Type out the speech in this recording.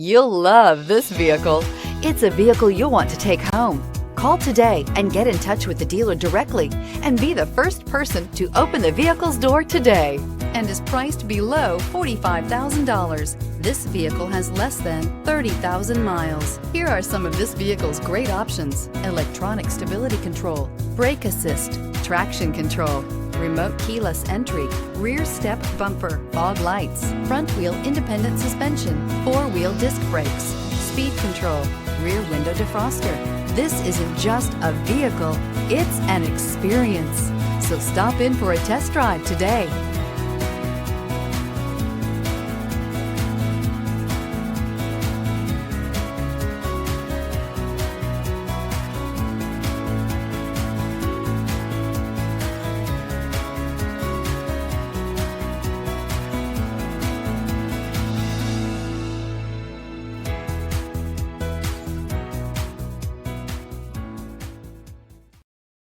You'll love this vehicle. It's a vehicle you'll want to take home. Call today and get in touch with the dealer directly and be the first person to open the vehicle's door today, and is priced below $45,000. This vehicle has less than 30,000 miles. Here are some of this vehicle's great options: electronic stability control, brake assist, traction control, remote keyless entry, rear step bumper, fog lights, front wheel independent suspension, four-wheel disc brakes, speed control, rear window defroster. This isn't just a vehicle, it's an experience. So stop in for a test drive today.